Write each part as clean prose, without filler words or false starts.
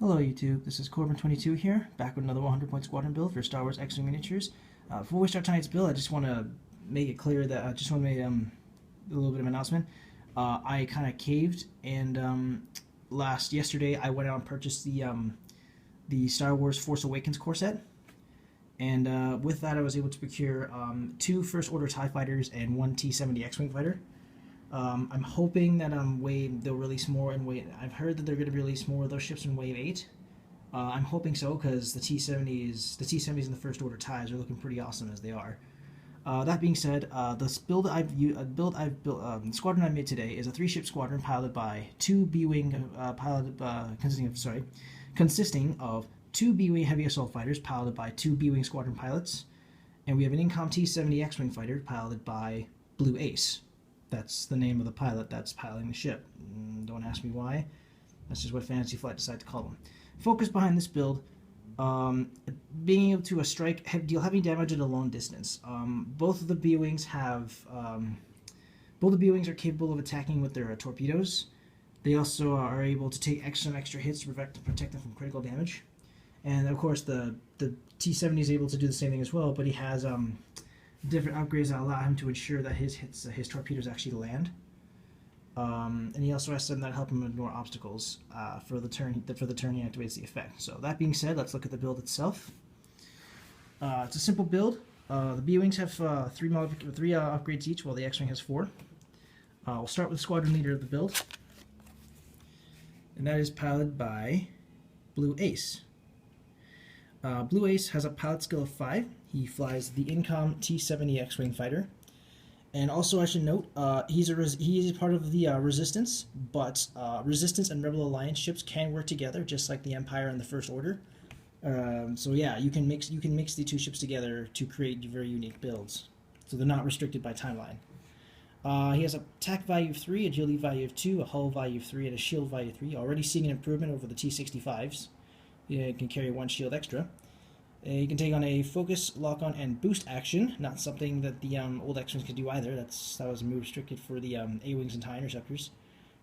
Hello YouTube, this is Corbin22 here, back with another 100-point Squadron build for Star Wars X-Wing Miniatures. Before we start tonight's build, I just want to make it clear that I just want to make a little bit of an announcement. I kind of caved, and yesterday I went out and purchased the Star Wars Force Awakens core set, and with that I was able to procure 2 First Order TIE Fighters and 1 T-70 X-Wing fighter. I'm hoping that they'll release more in Wave. I've heard that they're going to release more of those ships in Wave 8. I'm hoping so because the T-70s and the First Order TIEs are looking pretty awesome as they are. That being said, the squadron I made today is a 3-ship squadron piloted by 2 B-wing consisting of 2 B-wing heavy assault fighters piloted by 2 B-wing squadron pilots, and we have an Incom T-70 X-wing fighter piloted by Blue Ace. That's the name of the pilot that's piloting the ship. Don't ask me why. That's just what Fantasy Flight decided to call them. Focus behind this build, being able to deal heavy damage at a long distance. Both of the B-wings are capable of attacking with their torpedoes. They also are able to take some extra hits to protect them from critical damage. And of course, the T-70 is able to do the same thing as well, but he has different upgrades that allow him to ensure that his torpedoes actually land. And he also has some that help him ignore obstacles for the turn he activates the effect. So that being said, let's look at the build itself. It's a simple build. The B-wings have 3 upgrades each, while the X-wing has 4. We'll start with the squadron leader of the build, and that is piloted by Blue Ace. Blue Ace has a pilot skill of 5. He flies the Incom T-70 X-wing fighter, and also I should note he is part of the Resistance, but Resistance and Rebel Alliance ships can work together, just like the Empire and the First Order. So yeah, you can mix the 2 ships together to create very unique builds, so they're not restricted by timeline. He has a attack value of 3, agility value of 2, a hull value of 3, and a shield value of 3. Already seeing an improvement over the T-65s. It can carry 1 shield extra. You can take on a focus, lock-on, and boost action. Not something that the old X-Wings could do either. That was a move restricted for the A-Wings and TIE Interceptors.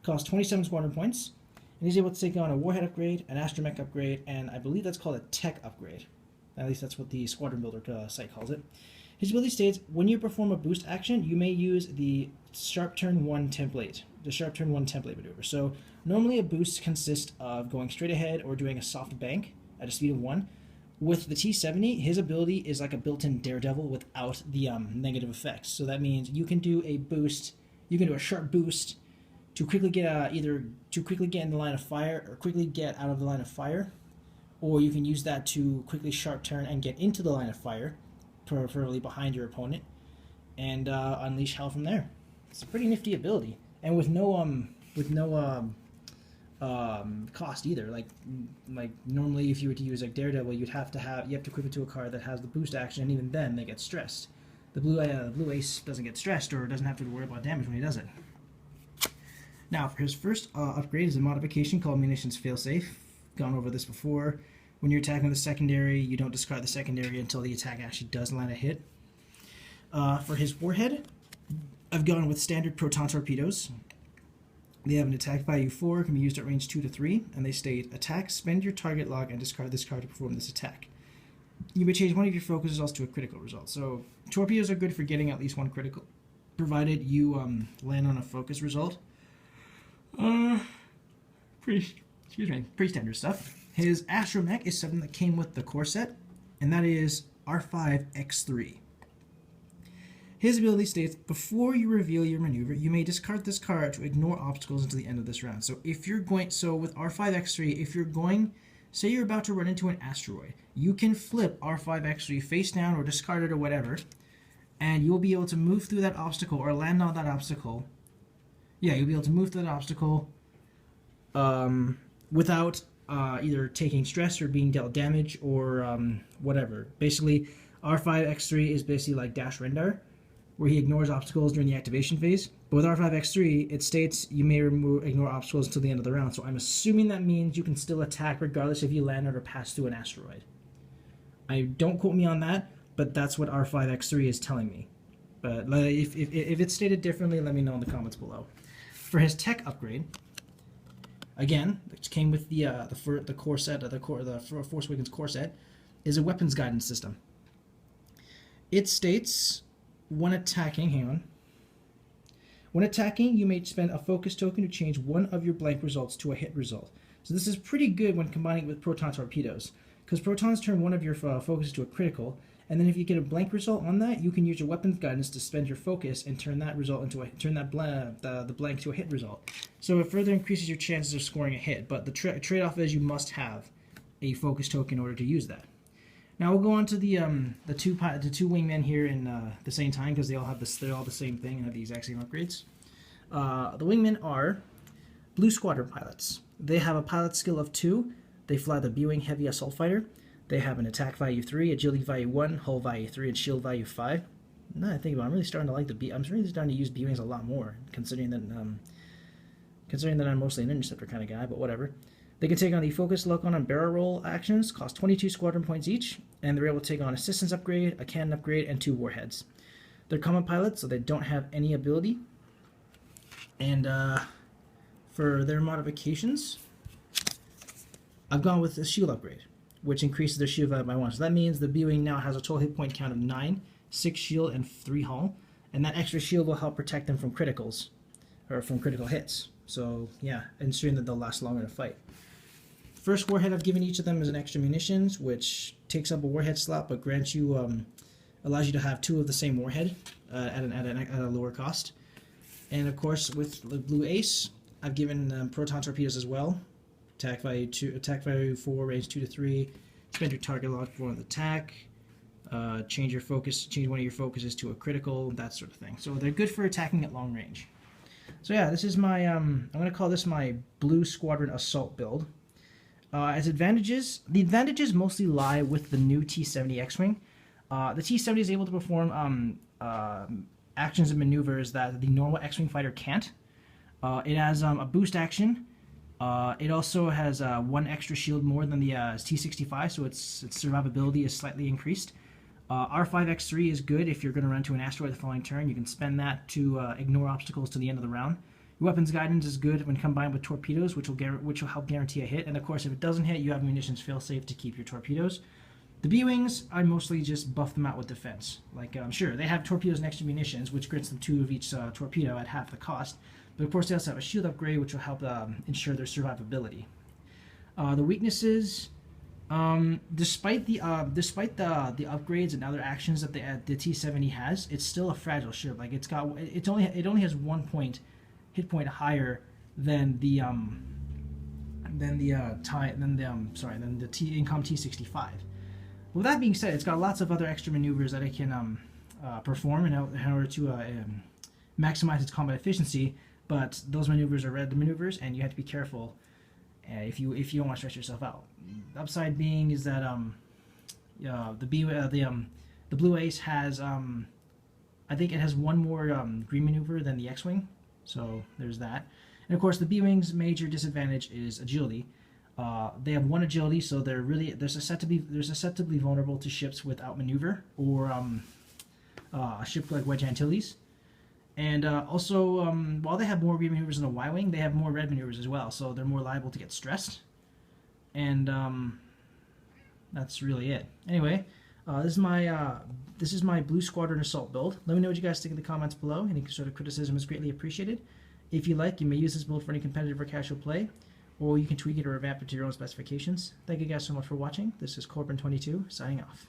Costs 27 squadron points. And he's able to take on a warhead upgrade, an astromech upgrade, and I believe that's called a tech upgrade. At least that's what the Squadron Builder site calls it. His ability states, when you perform a boost action, you may use the Sharp Turn 1 template. The Sharp Turn 1 template maneuver. So normally a boost consists of going straight ahead or doing a soft bank at a speed of 1. With the T-70, his ability is like a built-in Daredevil without the negative effects. So that means you can do a boost, you can do a sharp boost to quickly get either to quickly get in the line of fire or quickly get out of the line of fire, or you can use that to quickly sharp turn and get into the line of fire, preferably behind your opponent, and unleash hell from there. It's a pretty nifty ability, and with no cost either. Like normally, if you were to use like Daredevil, you have to equip it to a card that has the boost action, and even then they get stressed. The Blue Ace doesn't get stressed or doesn't have to worry about damage when he does it. Now, for his first upgrade is a modification called Munitions Failsafe. Gone over this before. When you're attacking the secondary, you don't discard the secondary until the attack actually does land a hit. For his warhead, I've gone with standard Proton Torpedoes. They have an attack value 4, can be used at range 2 to 3, and they state, attack, spend your target log, and discard this card to perform this attack. You may change one of your focus results to a critical result. So torpedoes are good for getting at least 1 critical, provided you land on a focus result. Pretty standard stuff. His astromech is something that came with the core set, and that is R5X3. His ability states, before you reveal your maneuver, you may discard this card to ignore obstacles until the end of this round. So with R5X3, say you're about to run into an asteroid, you can flip R5X3 face down or discard it or whatever, and you'll be able to move through that obstacle or land on that obstacle. Yeah, you'll be able to move through that obstacle without either taking stress or being dealt damage or whatever. Basically, R5X3 is basically like Dash Rendar, where he ignores obstacles during the activation phase. But with R5X3, it states you may ignore obstacles until the end of the round. So I'm assuming that means you can still attack regardless if you land or pass through an asteroid. Don't quote me on that, but that's what R5X3 is telling me. But if it's stated differently, let me know in the comments below. For his tech upgrade, again, which came with the core set, the Force Awakens core set, is a weapons guidance system. It states, when attacking, when attacking, you may spend a focus token to change one of your blank results to a hit result. So this is pretty good when combining it with Proton Torpedoes, because Protons turn one of your focuses to a critical, and then if you get a blank result on that, you can use your weapons guidance to spend your focus and turn that result into the blank to a hit result. So it further increases your chances of scoring a hit, but the trade-off is you must have a focus token in order to use that. Now we'll go on to the two wingmen here in the same time, because they're all the same thing and have the exact same upgrades. The wingmen are Blue Squadron pilots. They have a pilot skill of 2. They fly the B-wing heavy assault fighter. They have an attack value 3, agility value 1, hull value 3, and shield value 5. Now that I think about it, I'm really starting to like I'm really starting to use B-wings a lot more, considering that I'm mostly an interceptor kind of guy. But whatever. They can take on the focus, lock-on, and barrel roll actions, cost 22 squadron points each, and they're able to take on assistance upgrade, a cannon upgrade, and 2 warheads. They're common pilots, so they don't have any ability. And for their modifications, I've gone with the shield upgrade, which increases their shield value by 1. So that means the B-wing now has a total hit point count of 9, 6 shield, and 3 hull, and that extra shield will help protect them from criticals, or from critical hits. So yeah, ensuring that they'll last longer to fight. First warhead I've given each of them is an extra munitions, which takes up a warhead slot but grants you, allows you to have 2 of the same warhead at a lower cost. And of course, with the Blue Ace, I've given Proton Torpedoes as well. Attack value 2, attack value 4, range 2 to 3. Spend your target log for an attack. Change one of your focuses to a critical, that sort of thing. So they're good for attacking at long range. So yeah, this is my I'm going to call this my Blue Squadron Assault build. As advantages, the advantages mostly lie with the new T-70 X-Wing. The T-70 is able to perform actions and maneuvers that the normal X-Wing fighter can't. It has a boost action. It also has 1 extra shield more than the T-65, so its survivability is slightly increased. R5X3 is good if you're going to run to an asteroid the following turn. You can spend that to ignore obstacles to the end of the round. Your weapons guidance is good when combined with torpedoes, which will help guarantee a hit. And of course, if it doesn't hit, you have munitions failsafe to keep your torpedoes. The B-wings, I mostly just buff them out with defense. Like, sure, they have torpedoes and extra munitions, which grants them 2 of each torpedo at half the cost. But of course, they also have a shield upgrade, which will help ensure their survivability. The weaknesses, despite the upgrades and other actions that the T-70 has, it's still a fragile ship. Like it only has 1 hit point higher than the Incom T-65. With that being said, it's got lots of other extra maneuvers that it can perform in order to maximize its combat efficiency. But those maneuvers are red maneuvers, and you have to be careful if you don't want to stretch yourself out. The upside being is that the Blue Ace has I think it has 1 more green maneuver than the X-Wing, so there's that. And of course, the B-Wing's major disadvantage is agility. They have 1 agility, so they're susceptibly vulnerable to ships without maneuver or a ship like Wedge Antilles. And also, while they have more green maneuvers than a Y-Wing, they have more red maneuvers as well, so they're more liable to get stressed. And that's really it. Anyway, this is my Blue Squadron Assault build. Let me know what you guys think in the comments below. Any sort of criticism is greatly appreciated. If you like, you may use this build for any competitive or casual play, or you can tweak it or revamp it to your own specifications. Thank you guys so much for watching. This is Corbin22 signing off.